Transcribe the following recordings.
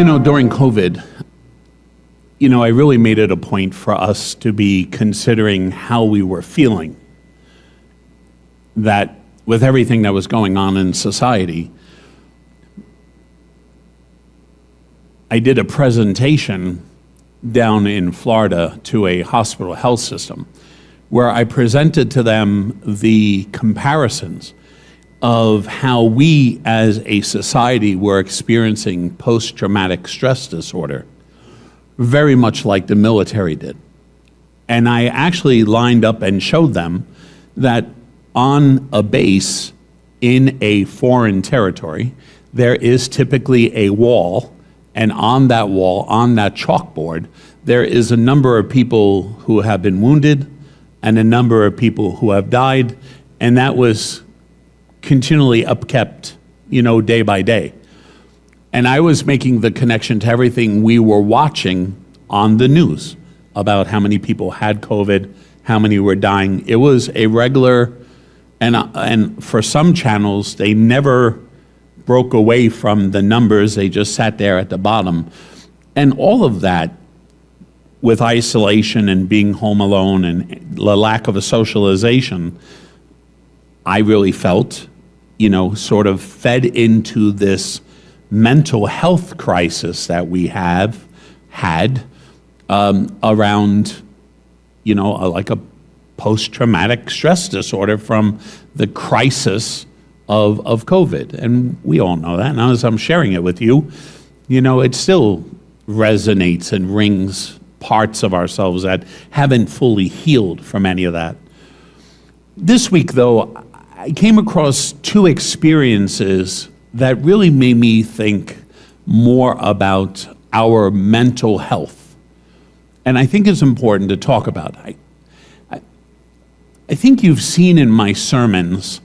During COVID, I really made it a point for us to be considering how we were feeling. That with everything that was going on in society, I did a presentation down in Florida to a hospital health system where I presented to them the comparisons of how we as a society were experiencing post-traumatic stress disorder, very much like the military did. And I actually lined up and showed them that on a base in a foreign territory, there is typically a wall, and on that wall, on that chalkboard, there is a number of people who have been wounded and a number of people who have died, and that was continually upkept, day by day. And I was making the connection to everything we were watching on the news about how many people had COVID, how many were dying. It was a regular, and for some channels, they never broke away from the numbers. They just sat there at the bottom. And all of that, with isolation and being home alone and the lack of a socialization, I really felt, sort of fed into this mental health crisis that we have had around, like a post-traumatic stress disorder from the crisis of COVID. And we all know that. And as I'm sharing it with you, it still resonates and rings parts of ourselves that haven't fully healed from any of that. This week, though, I came across two experiences that really made me think more about our mental health. And I think it's important to talk about. I think you've seen in my sermons,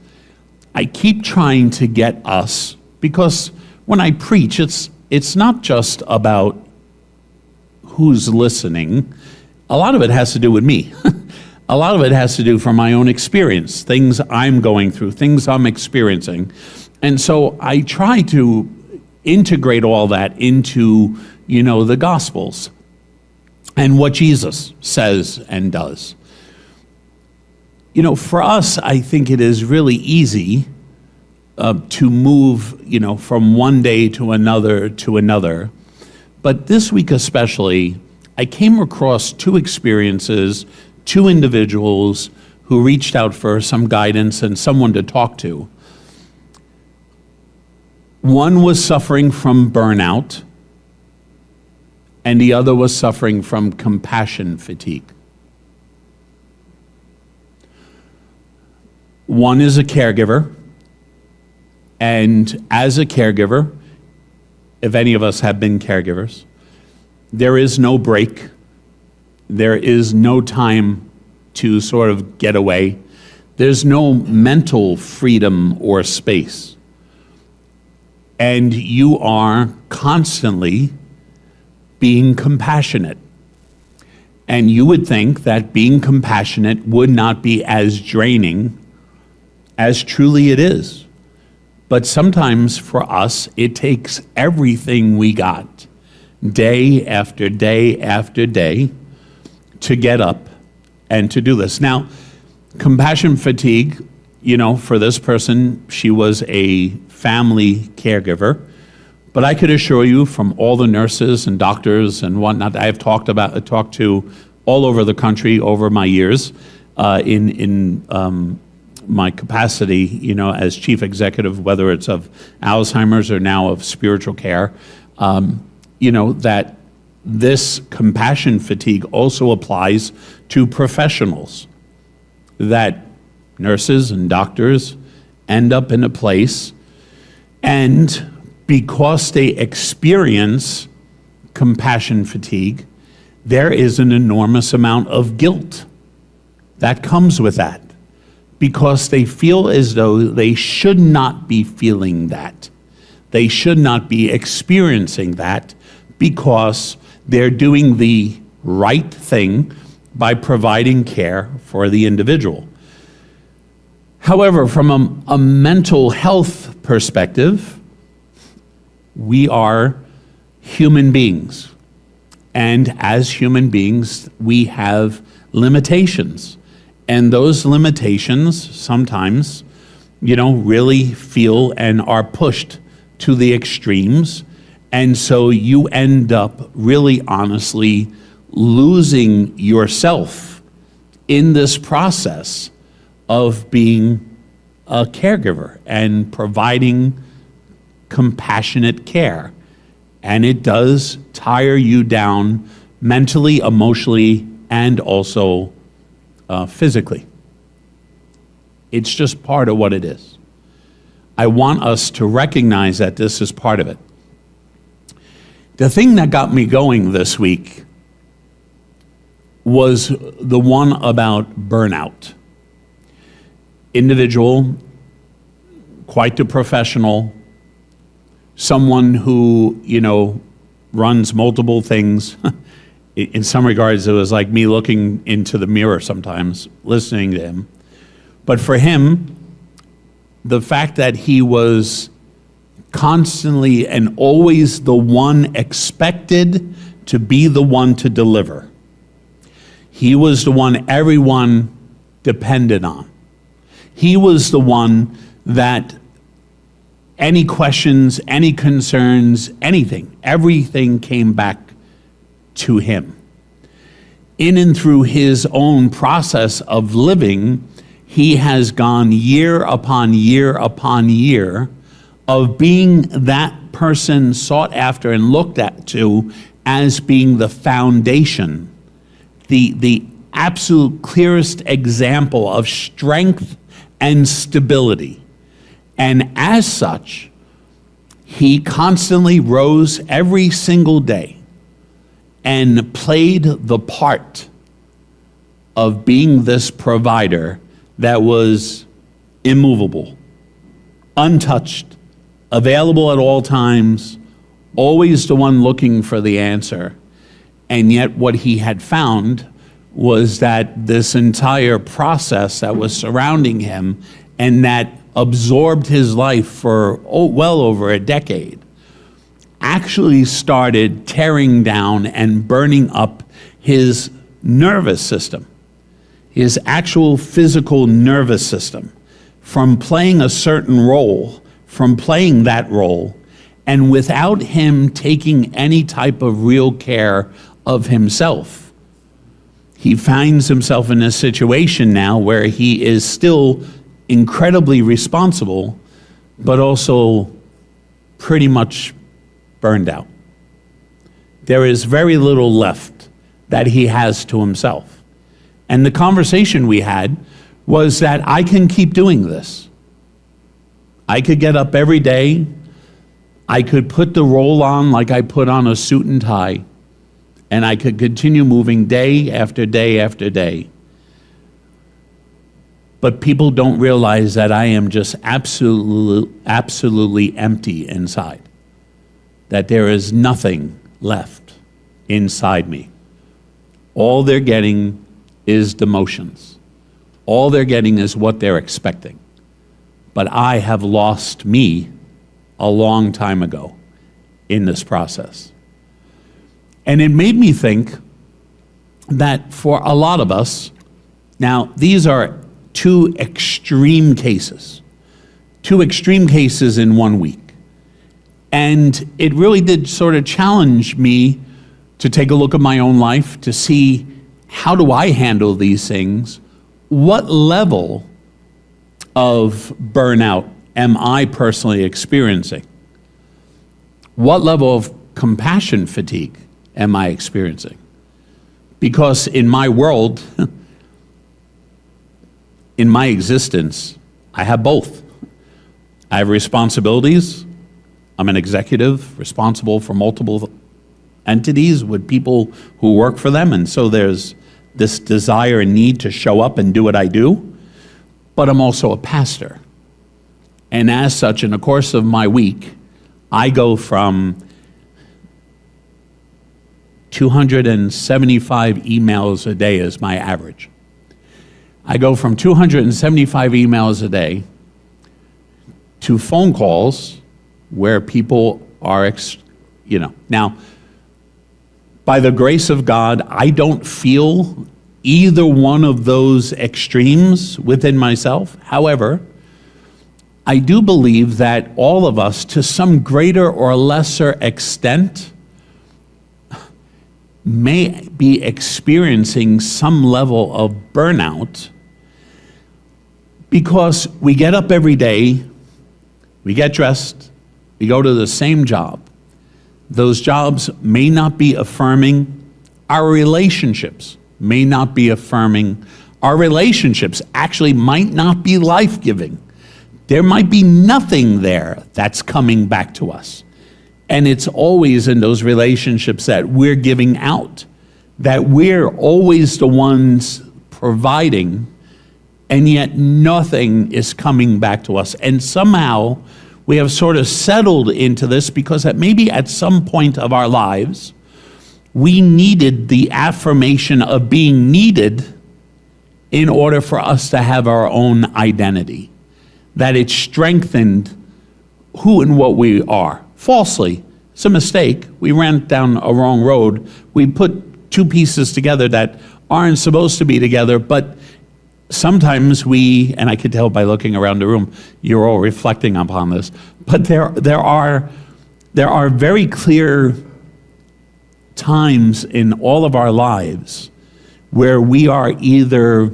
I keep trying to get us, because when I preach, it's not just about who's listening. A lot of it has to do with me. A lot of it has to do from my own experience, things I'm going through, things I'm experiencing. And so I try to integrate all that into, the Gospels and what Jesus says and does. For us, I think it is really easy to move, from one day to another. But this week especially, I came across two experiences, two individuals who reached out for some guidance and someone to talk to. One was suffering from burnout, and the other was suffering from compassion fatigue. One is a caregiver, and as a caregiver, if any of us have been caregivers, there is no break. There is no time to sort of get away. There's no mental freedom or space. And you are constantly being compassionate. And you would think that being compassionate would not be as draining as truly it is. But sometimes for us, it takes everything we got, day after day after day, to get up and to do this. Now, compassion fatigue, for this person, she was a family caregiver, but I could assure you from all the nurses and doctors and whatnot I've talked to all over the country over my years in my capacity, as chief executive, whether it's of Alzheimer's or now of spiritual care, that this compassion fatigue also applies to professionals, that nurses and doctors end up in a place, and because they experience compassion fatigue, there is an enormous amount of guilt that comes with that, because they feel as though they should not be feeling that. They should not be experiencing that, because they're doing the right thing by providing care for the individual. However, from a mental health perspective, we are human beings. And as human beings, we have limitations. And those limitations sometimes, really feel and are pushed to the extremes. And so you end up really honestly losing yourself in this process of being a caregiver and providing compassionate care. And it does tire you down mentally, emotionally, and also physically. It's just part of what it is. I want us to recognize that this is part of it. The thing that got me going this week was the one about burnout. Individual, quite the professional, someone who, runs multiple things. In some regards, it was like me looking into the mirror sometimes, listening to him. But for him, the fact that he was constantly and always the one expected to be the one to deliver. He was the one everyone depended on. He was the one that any questions, any concerns, anything, everything came back to him. In and through his own process of living, he has gone year upon year upon year of being that person sought after and looked at to as being the foundation, the absolute clearest example of strength and stability. And as such, he constantly rose every single day and played the part of being this provider that was immovable, untouched, available at all times, always the one looking for the answer. And yet what he had found was that this entire process that was surrounding him and that absorbed his life for well over a decade actually started tearing down and burning up his nervous system, his actual physical nervous system, from playing a certain role, from playing that role, and without him taking any type of real care of himself. He finds himself in a situation now where he is still incredibly responsible, but also pretty much burned out. There is very little left that he has to himself. And the conversation we had was that I can keep doing this. I could get up every day. I could put the roll on like I put on a suit and tie, and I could continue moving day after day after day. But people don't realize that I am just absolutely empty inside, that there is nothing left inside me. All they're getting is the motions. All they're getting is what they're expecting. But I have lost me a long time ago in this process. And it made me think that for a lot of us, now these are two extreme cases in 1 week. And it really did sort of challenge me to take a look at my own life to see, how do I handle these things? What level of burnout am I personally experiencing? What level of compassion fatigue am I experiencing? Because in my world, in my existence, I have both. I have responsibilities. I'm an executive responsible for multiple entities with people who work for them, and so there's this desire and need to show up and do what I do. But I'm also a pastor. And as such, in the course of my week, I go from 275 emails a day is my average. I go from 275 emails a day to phone calls where people are Now, by the grace of God, I don't feel either one of those extremes within myself. However, I do believe that all of us, to some greater or lesser extent, may be experiencing some level of burnout because we get up every day, we get dressed, we go to the same job. Those jobs may not be affirming. Our relationships may not be affirming. Our relationships actually might not be life-giving. There might be nothing there that's coming back to us. And it's always in those relationships that we're giving out, that we're always the ones providing, and yet nothing is coming back to us. And somehow we have sort of settled into this because that maybe at some point of our lives, we needed the affirmation of being needed in order for us to have our own identity, that it strengthened who and what we are. Falsely. It's a mistake. We ran down a wrong road. We put two pieces together that aren't supposed to be together, but sometimes and I could tell by looking around the room, you're all reflecting upon this, but there are very clear times in all of our lives where we are either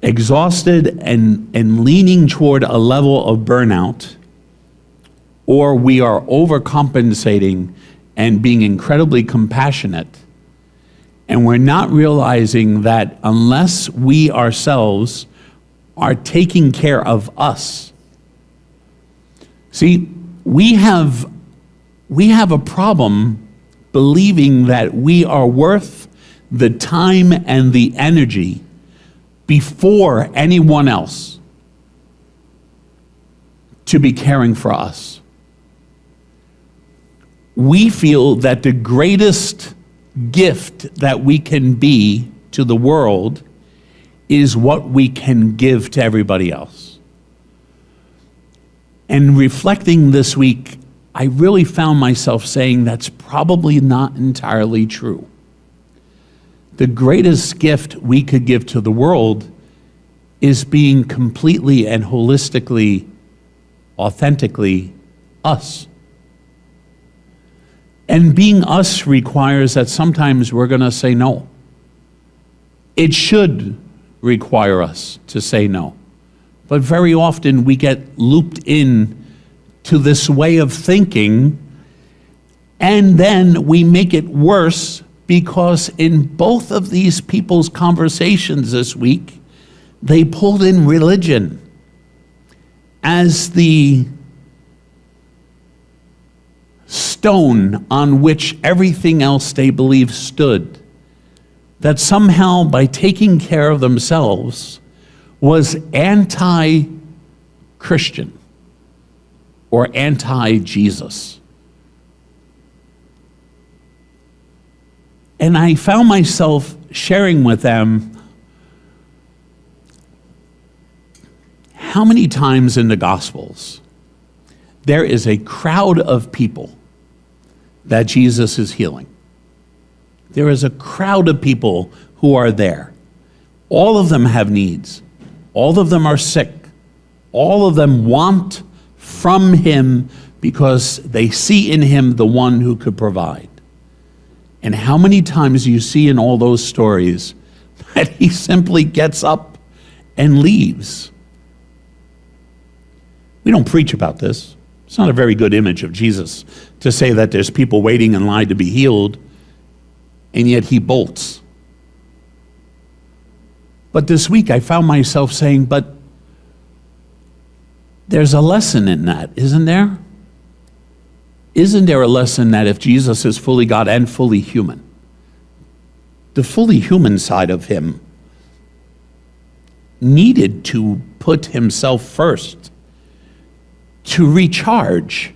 exhausted and leaning toward a level of burnout, or we are overcompensating and being incredibly compassionate. And we're not realizing that unless we ourselves are taking care of us. See, we have a problem believing that we are worth the time and the energy before anyone else to be caring for us. We feel that the greatest gift that we can be to the world is what we can give to everybody else. And reflecting this week, I really found myself saying that's probably not entirely true. The greatest gift we could give to the world is being completely and holistically, authentically us. And being us requires that sometimes we're going to say no. It should require us to say no. But very often we get looped in to this way of thinking, and then we make it worse because in both of these people's conversations this week, they pulled in religion as the stone on which everything else they believe stood. That somehow by taking care of themselves was anti-Christian or anti-Jesus. And I found myself sharing with them how many times in the Gospels there is a crowd of people that Jesus is healing. There is a crowd of people who are there. All of them have needs. All of them are sick. All of them want from him because they see in him the one who could provide. And how many times you see in all those stories that he simply gets up and leaves. We don't preach about this. It's not a very good image of Jesus to say that there's people waiting in line to be healed, and yet he bolts. But this week I found myself saying, but there's a lesson in that, isn't there? Isn't there a lesson that if Jesus is fully God and fully human, the fully human side of him needed to put himself first, to recharge,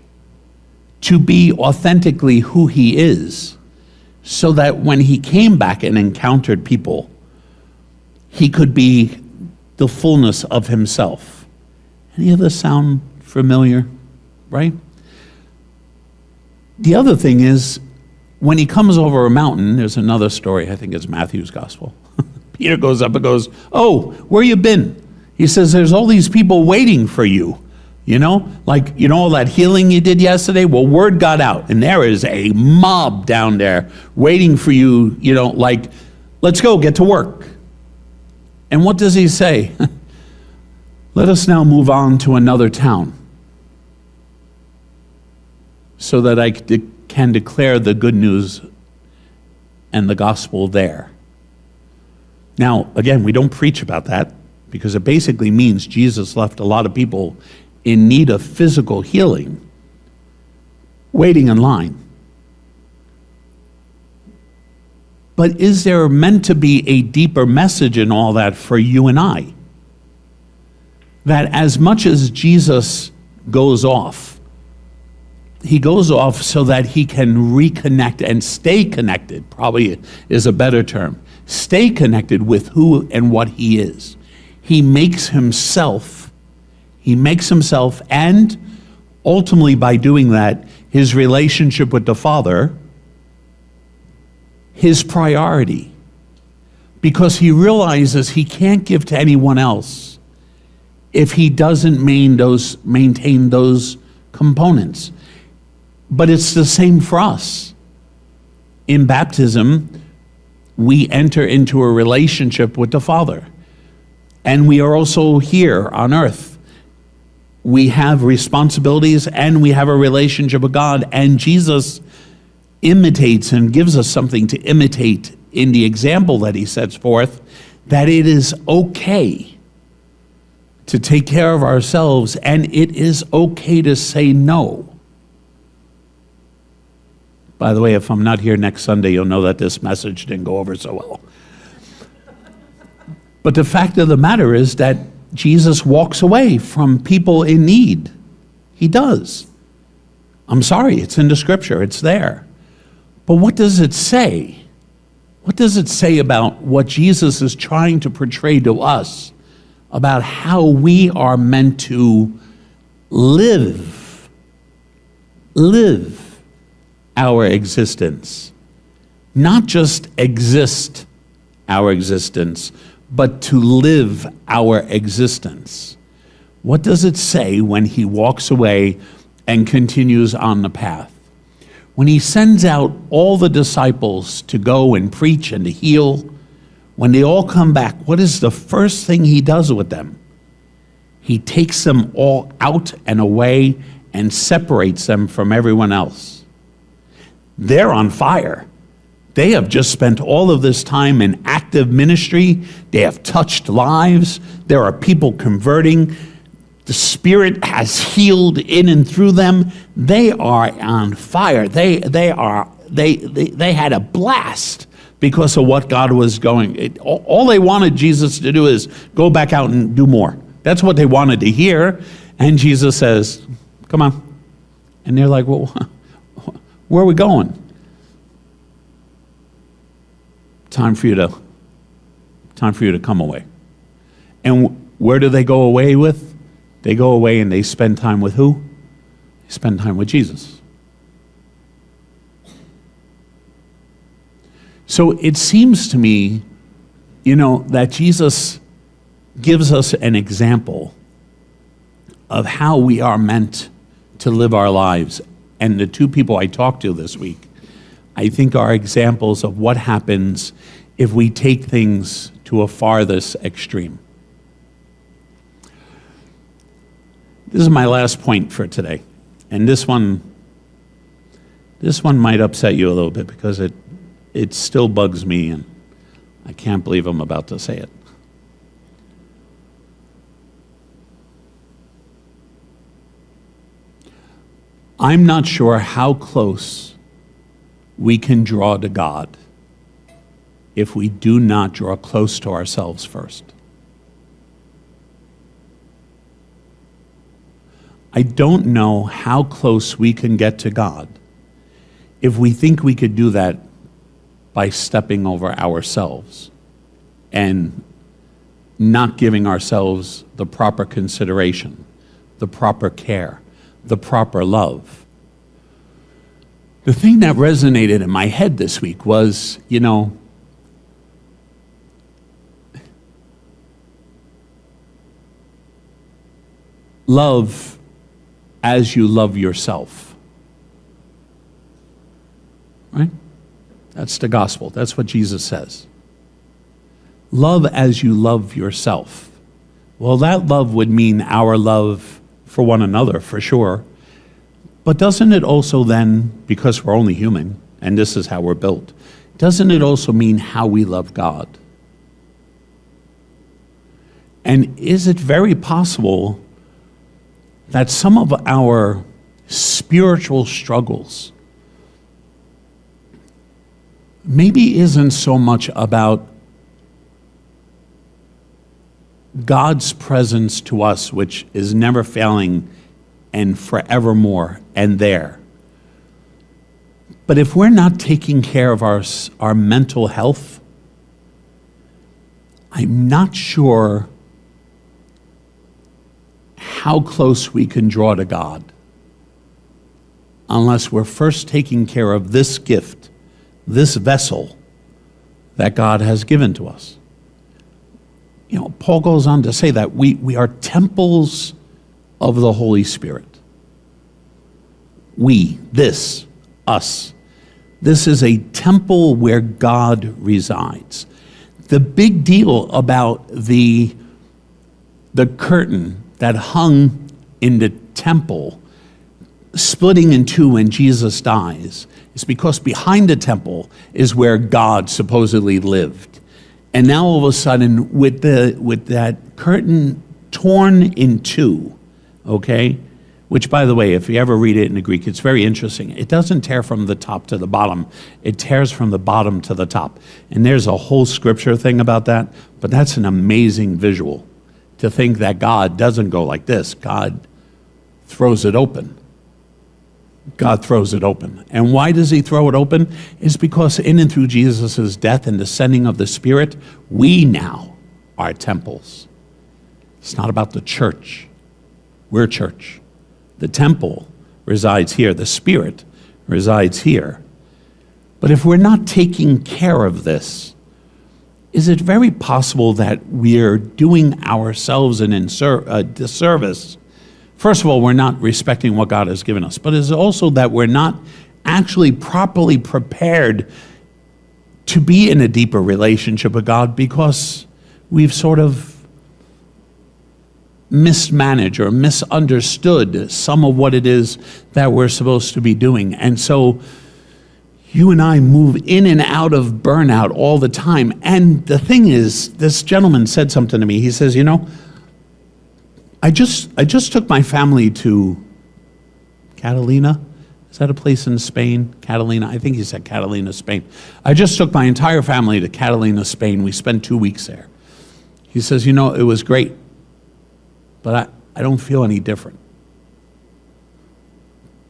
to be authentically who he is, so that when he came back and encountered people, he could be the fullness of himself. Any of this sound familiar, right? The other thing is, when he comes over a mountain, there's another story, I think it's Matthew's gospel. Peter goes up and goes, "Oh, where you been?" He says, "There's all these people waiting for you. Like, all that healing you did yesterday? Well, word got out, and there is a mob down there waiting for you, like, let's go, get to work." And what does he say? "Let us now move on to another town so that I can declare the good news and the gospel there." Now, again, we don't preach about that because it basically means Jesus left a lot of people in need of physical healing waiting in line. But is there meant to be a deeper message in all that for you and I? That as much as Jesus goes off, he goes off so that he can reconnect and stay connected, probably is a better term. Stay connected with who and what he is. He makes himself, and ultimately by doing that, his relationship with the Father, his priority. Because he realizes he can't give to anyone else if he doesn't maintain those components. But it's the same for us. In baptism, we enter into a relationship with the Father. And we are also here on earth. We have responsibilities and we have a relationship with God. And Jesus imitates and gives us something to imitate in the example that he sets forth, that it is okay to take care of ourselves and it is okay to say no. By the way, if I'm not here next Sunday, you'll know that this message didn't go over so well. But the fact of the matter is that Jesus walks away from people in need. He does. I'm sorry, it's in the scripture, it's there. But what does it say? What does it say about what Jesus is trying to portray to us about how we are meant to live our existence? Not just exist our existence, but to live our existence. What does it say when he walks away and continues on the path? When he sends out all the disciples to go and preach and to heal, when they all come back, what is the first thing he does with them? He takes them all out and away and separates them from everyone else. They're on fire. They have just spent all of this time in active ministry. They have touched lives. There are people converting. The Spirit has healed in and through them. They are on fire. They had a blast because of what God was going. All they wanted Jesus to do is go back out and do more. That's what they wanted to hear. And Jesus says, "Come on." And they're like, "Well, where are we going?" Time for you to come away. And where do they go away with? They go away and they spend time with who? They spend time with Jesus. So it seems to me, that Jesus gives us an example of how we are meant to live our lives. And the two people I talked to this week, I think are examples of what happens if we take things to a farthest extreme. This is my last point for today. And this one might upset you a little bit because it still bugs me and I can't believe I'm about to say it. I'm not sure how close we can draw to God if we do not draw close to ourselves first. I don't know how close we can get to God if we think we could do that by stepping over ourselves and not giving ourselves the proper consideration, the proper care, the proper love. The thing that resonated in my head this week was, love as you love yourself. Right? That's the gospel. That's what Jesus says. Love as you love yourself. Well, that love would mean our love for one another, for sure. But doesn't it also then, because we're only human, and this is how we're built, doesn't it also mean how we love God? And is it very possible that some of our spiritual struggles maybe isn't so much about God's presence to us, which is never failing and forevermore and there. But if we're not taking care of our mental health, I'm not sure how close we can draw to God unless we're first taking care of this gift, this vessel that God has given to us. Paul goes on to say that we are temples of the Holy Spirit. Us. This is a temple where God resides. The big deal about the curtain that hung in the temple, splitting in two when Jesus dies, is because behind the temple is where God supposedly lived. And now all of a sudden, with that curtain torn in two, okay? Which, by the way, if you ever read it in the Greek, it's very interesting. It doesn't tear from the top to the bottom. It tears from the bottom to the top. And there's a whole scripture thing about that, but that's an amazing visual to think that God doesn't go like this. God throws it open. God throws it open. And why does he throw it open? It's because in and through Jesus' death and descending of the Spirit, we now are temples. It's not about the church. We're church. The temple resides here. The Spirit resides here. But if we're not taking care of this, is it very possible that we're doing ourselves a disservice? First of all, we're not respecting what God has given us, but it's also that we're not actually properly prepared to be in a deeper relationship with God because we've sort of mismanaged or misunderstood some of what it is that we're supposed to be doing. And so you and I move in and out of burnout all the time. And the thing is, this gentleman said something to me. He says, I just took my family to Catalina. Is that a place in Spain? Catalina, I think he said Catalina, Spain. I just took my entire family to Catalina, Spain. We spent 2 weeks there. He says, it was great, but I don't feel any different.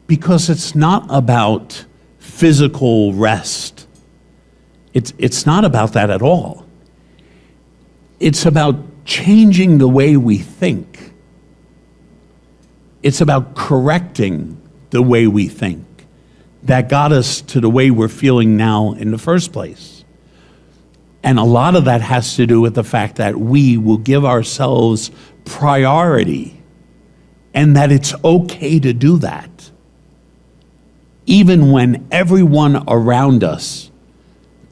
Because it's not about physical rest. It's not about that at all. It's about changing the way we think. It's about correcting the way we think that got us to the way we're feeling now in the first place. And a lot of that has to do with the fact that we will give ourselves priority and that it's okay to do that. Even when everyone around us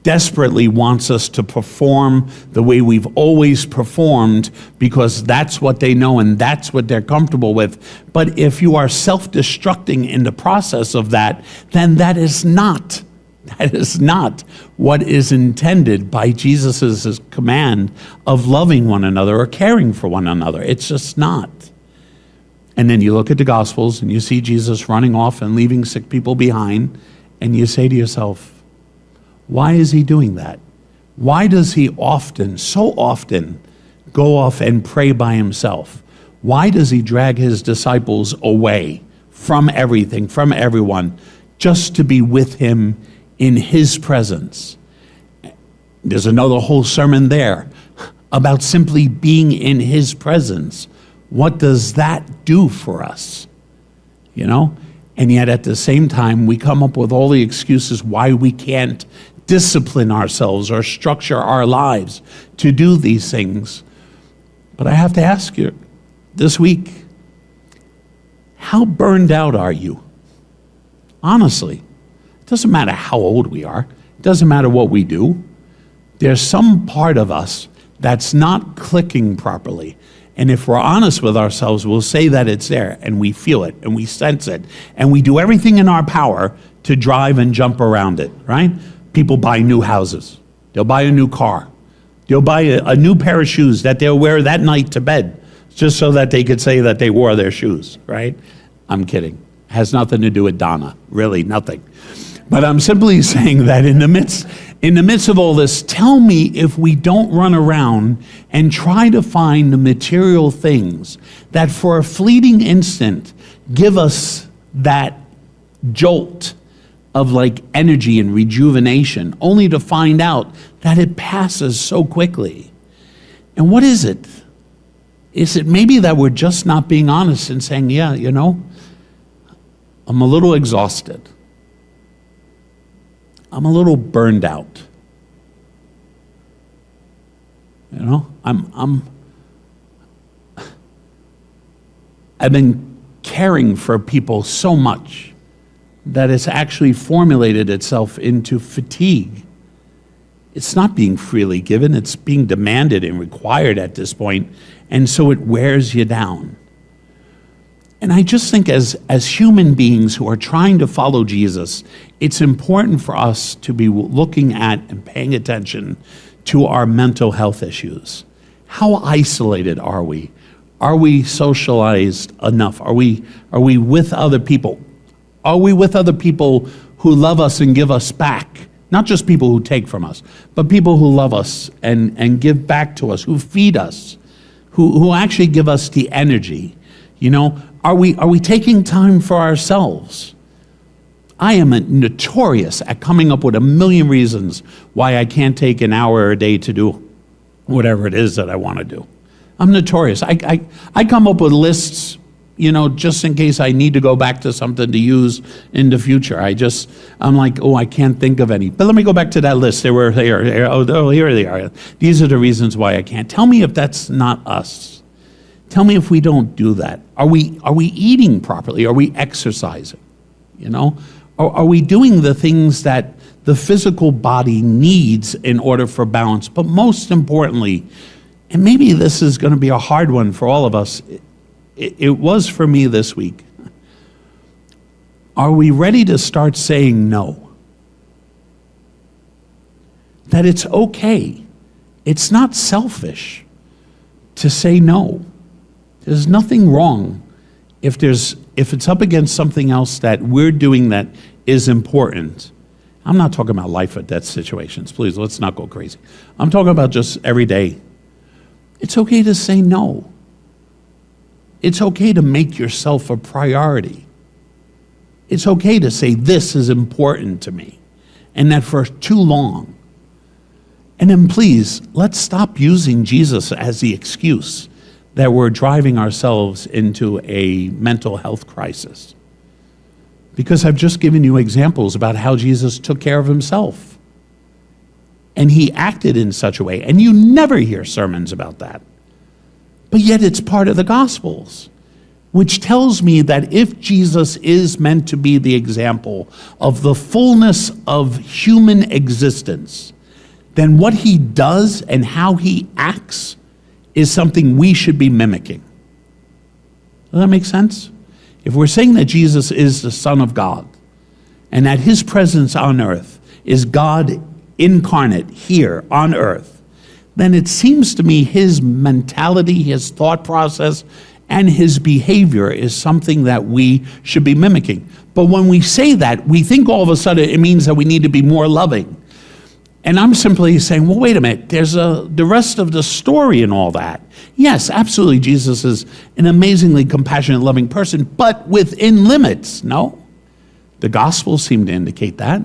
desperately wants us to perform the way we've always performed because that's what they know and that's what they're comfortable with. But if you are self-destructing in the process of that, then that is not what is intended by Jesus' command of loving one another or caring for one another. It's just not. And then you look at the Gospels and you see Jesus running off and leaving sick people behind, and you say to yourself, why is he doing that? Why does he so often, go off and pray by himself? Why does he drag his disciples away from everything, from everyone, just to be with him in his presence? There's another whole sermon there about simply being in his presence. What does that do for us? And yet at the same time, we come up with all the excuses why we can't discipline ourselves or structure our lives to do these things. But I have to ask you this week, how burned out are you? Honestly, it doesn't matter how old we are. It doesn't matter what we do. There's some part of us that's not clicking properly. And if we're honest with ourselves, we'll say that it's there, and we feel it, and we sense it, and we do everything in our power to drive and jump around it, right? People buy new houses. They'll buy a new car. They'll buy a new pair of shoes that they'll wear that night to bed, just so that they could say that they wore their shoes, right? I'm kidding. It has nothing to do with Donna, really nothing. But I'm simply saying that in the midst of all this, tell me if we don't run around and try to find the material things that for a fleeting instant give us that jolt of like energy and rejuvenation, only to find out that it passes so quickly. And what is it? Is it maybe that we're just not being honest and saying, yeah, you know, I'm a little exhausted. I'm a little burned out. You know, I've been caring for people so much that it's actually formulated itself into fatigue. It's not being freely given, it's being demanded and required at this point, and so it wears you down. And I just think as human beings who are trying to follow Jesus, it's important for us to be looking at and paying attention to our mental health issues. How isolated are we? Are we socialized enough? Are we with other people? Are we with other people who love us and give us back? Not just people who take from us, but people who love us and give back to us, who feed us, who actually give us the energy. You know, are we taking time for ourselves? I am notorious at coming up with a million reasons why I can't take an hour a day to do whatever it is that I want to do. I'm notorious. I come up with lists, you know, just in case I need to go back to something to use in the future. I'm like, oh, I can't think of any. But let me go back to that list. Here they are. These are the reasons why I can't. Tell me if that's not us. Tell me if we don't do that. Are we eating properly? Are we exercising? You know? Are we doing the things that the physical body needs in order for balance? But most importantly, and maybe this is going to be a hard one for all of us, it was for me this week. Are we ready to start saying no? That it's okay. It's not selfish to say no. There's nothing wrong if it's up against something else that we're doing that is important. I'm not talking about life or death situations. Please, let's not go crazy. I'm talking about just every day. It's okay to say no. It's okay to make yourself a priority. It's okay to say this is important to me, and that for too long. And then please, let's stop using Jesus as the excuse that we're driving ourselves into a mental health crisis. Because I've just given you examples about how Jesus took care of himself. And he acted in such a way, and you never hear sermons about that. But yet it's part of the Gospels, which tells me that if Jesus is meant to be the example of the fullness of human existence, then what he does and how he acts is something we should be mimicking. Does that make sense? If we're saying that Jesus is the Son of God, and that his presence on earth is God incarnate here on earth, then it seems to me his mentality, his thought process, and his behavior is something that we should be mimicking. But when we say that, we think all of a sudden it means that we need to be more loving. And I'm simply saying, well, wait a minute, there's the rest of the story and all that. Yes, absolutely, Jesus is an amazingly compassionate, loving person, but within limits, no? The Gospels seem to indicate that.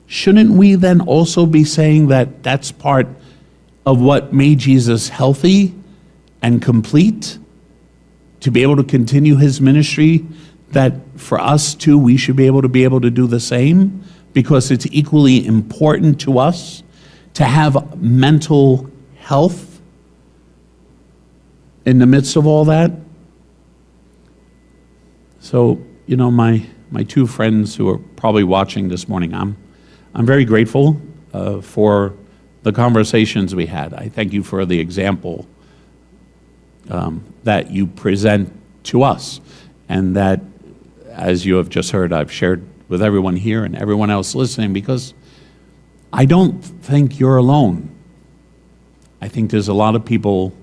Shouldn't we then also be saying that that's part of what made Jesus healthy and complete, to be able to continue his ministry that for us too, we should be able to do the same, because it's equally important to us to have mental health in the midst of all that. So, my two friends who are probably watching this morning, I'm very grateful for the conversations we had. I thank you for the example that you present to us, and that, as you have just heard, I've shared with everyone here and everyone else listening, because I don't think you're alone. I think there's a lot of people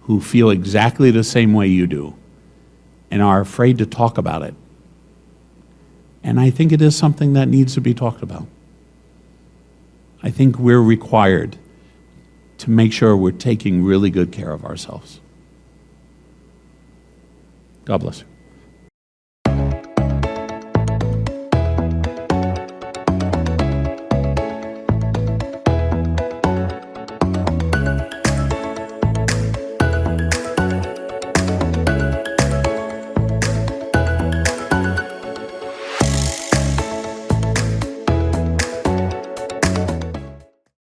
who feel exactly the same way you do and are afraid to talk about it. And I think it is something that needs to be talked about. I think we're required to make sure we're taking really good care of ourselves. God bless you.